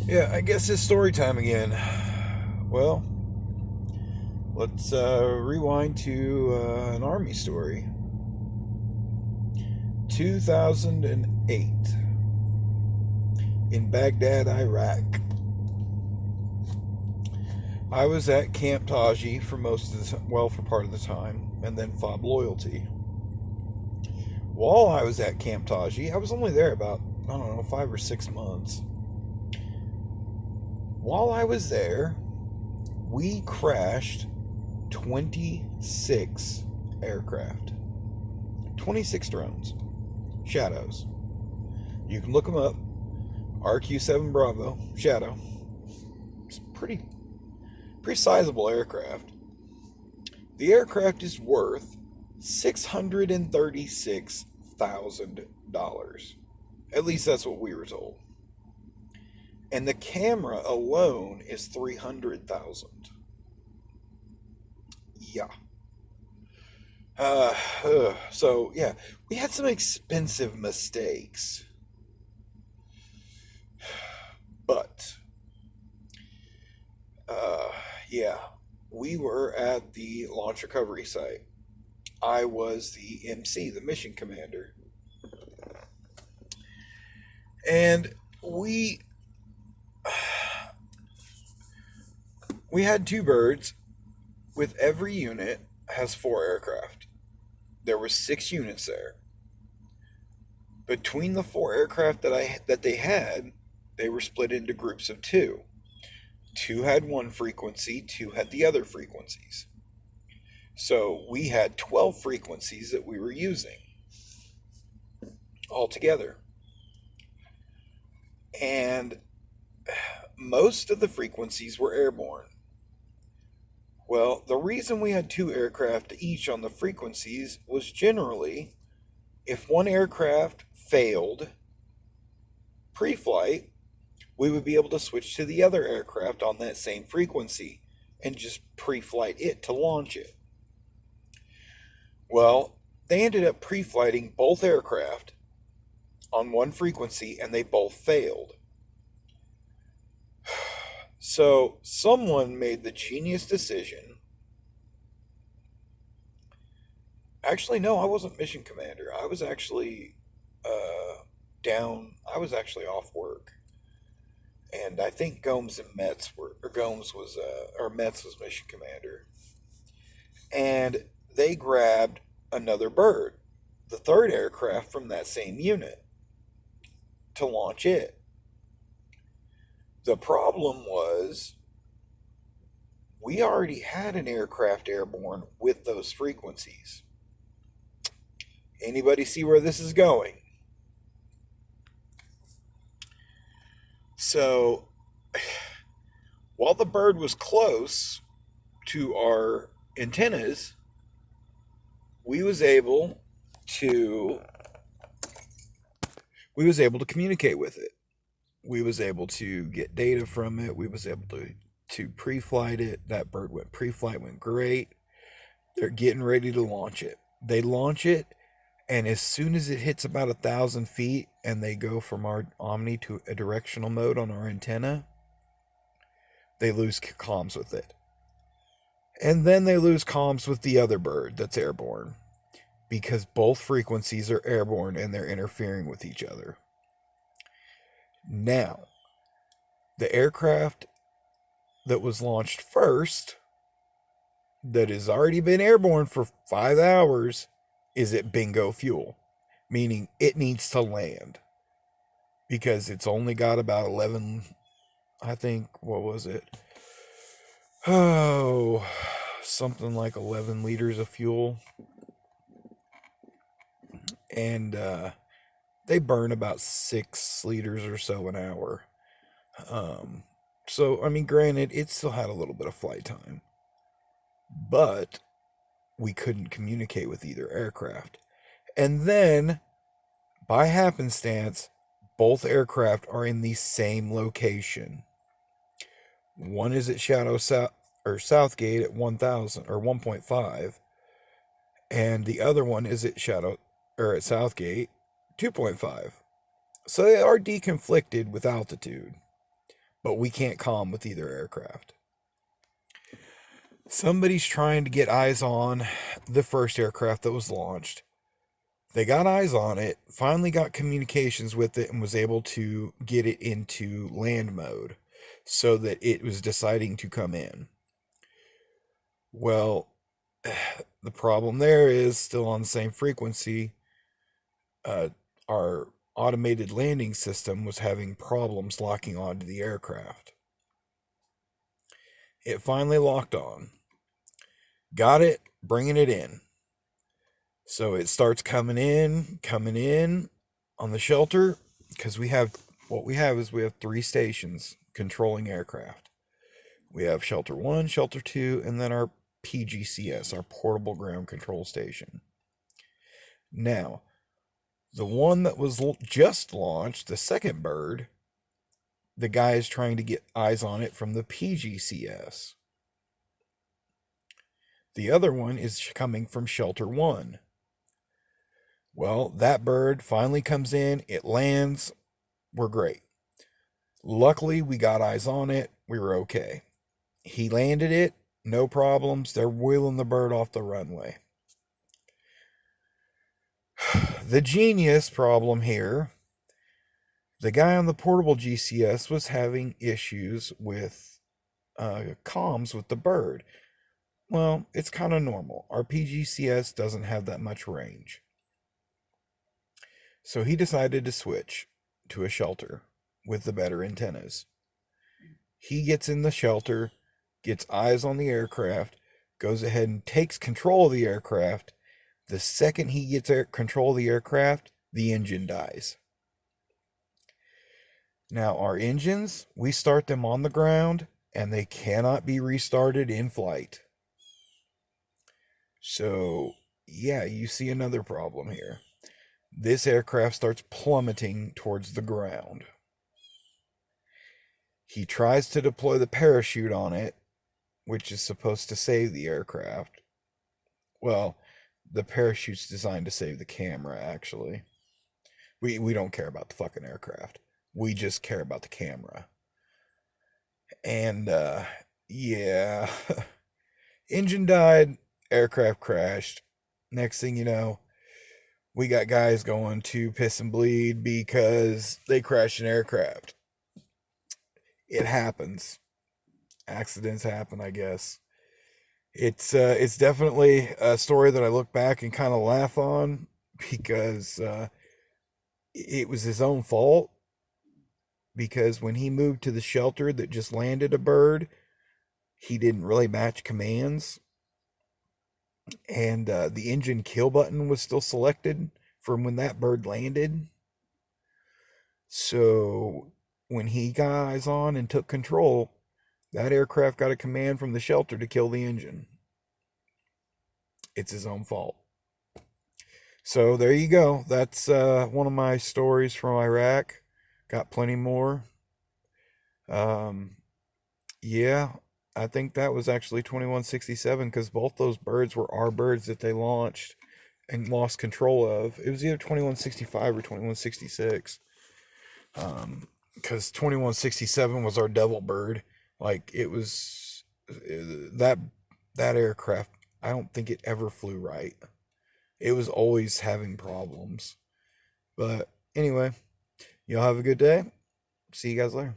Yeah, I guess it's story time again. Well, let's rewind to an army story. 2008 in Baghdad, Iraq. I was at Camp Taji for most of the for part of the time, and then FOB Loyalty. While I was at Camp Taji, I was only there about, I don't know, 5 or 6 months. While I was there, we crashed 26 aircraft, 26 drones, Shadows. You can look them up. RQ-7 Bravo, Shadow. It's pretty sizable aircraft. The aircraft is worth $636,000. At least that's what we were told. And the camera alone is 300,000. Yeah. So yeah, we had some expensive mistakes, but uh, yeah, we were at the launch recovery site. I was the MC, the mission commander, and we had two birds. With every unit has four aircraft. There were 6 units there. Between the four aircraft that they had, they were split into groups of two. Two had one frequency, two had the other frequencies. So we had 12 frequencies that we were using altogether. And most of the frequencies were airborne. Well, the reason we had two aircraft each on the frequencies was generally if one aircraft failed pre flight, we would be able to switch to the other aircraft on that same frequency and just pre flight it to launch it. Well, they ended up pre flighting both aircraft on one frequency and they both failed. So someone made the genius decision. Actually, no, I wasn't mission commander. I was actually down. I was actually off work, and I think Gomes and Metz were, or Gomes was, or Metz was mission commander, and they grabbed another bird, the third aircraft from that same unit, to launch it. The problem was we already had an aircraft airborne with those frequencies. Anybody see where this is going? So, while the bird was close to our antennas, we was able to communicate with it. We was able to get data from it. We was able to pre-flight it. That bird went pre-flight, went great. They're getting ready to launch it. They launch it, and as soon as it hits about 1,000 feet, and they go from our Omni to a directional mode on our antenna, they lose comms with it, and then they lose comms with the other bird that's airborne because both frequencies are airborne and they're interfering with each other. Now, the aircraft that was launched first, that has already been airborne for 5 hours, is at bingo fuel, meaning it needs to land because it's only got about 11, I think, what was it? Oh, something like 11 liters of fuel. And they burn about 6 liters or so an hour. So, I mean, granted, it still had a little bit of flight time, but we couldn't communicate with either aircraft. And then, by happenstance, both aircraft are in the same location. One is at Shadow South or Southgate at 1,000 or 1.5, and the other one is at Shadow or at Southgate 2.5. So they are deconflicted with altitude, but we can't comm with either aircraft. Somebody's trying to get eyes on the first aircraft that was launched. They got eyes on it, finally got communications with it, and was able to get it into land mode so that it was deciding to come in. Well, the problem there is still on the same frequency. Our automated landing system was having problems locking onto the aircraft. It finally locked on. Got it, bringing it in. So it starts coming in on the shelter, because we have 3 stations controlling aircraft. We have shelter 1, shelter 2, and then our PGCS, our portable ground control station. Now, the one that was just launched, the second bird, the guy is trying to get eyes on it from the PGCS. The other one is coming from shelter 1. Well, that bird finally comes in, it lands, we're great. Luckily, we got eyes on it, we were okay. He landed it, no problems, they're wheeling the bird off the runway. The genius problem here, the guy on the portable GCS was having issues with comms with the bird. Well, it's kind of normal. Our PGCS doesn't have that much range. So he decided to switch to a shelter with the better antennas. He gets in the shelter, gets eyes on the aircraft, goes ahead and takes control of the aircraft. The second he gets control of the aircraft, the engine dies. Now, our engines, we start them on the ground, and they cannot be restarted in flight. So, yeah, you see another problem here. This aircraft starts plummeting towards the ground. He tries to deploy the parachute on it, which is supposed to save the aircraft. Well, the parachute's designed to save the camera, actually. We don't care about the fucking aircraft. We just care about the camera. And, yeah. Engine died, aircraft crashed. Next thing you know, we got guys going to piss and bleed because they crashed an aircraft. It happens. Accidents happen, I guess. It's definitely a story that I look back and kind of laugh on, because it was his own fault. Because when he moved to the shelter that just landed a bird, he didn't really match commands, and the engine kill button was still selected from when that bird landed. So when he got eyes on and took control, that aircraft got a command from the shelter to kill the engine. It's his own fault. So there you go. That's one of my stories from Iraq. Got plenty more. Yeah, I think that was actually 2167, because both those birds were our birds that they launched and lost control of. It was either 2165 or 2166. Because 2167 was our devil bird. Like, it was that aircraft, I don't think it ever flew right. It was always having problems. But anyway, y'all have a good day. See you guys later.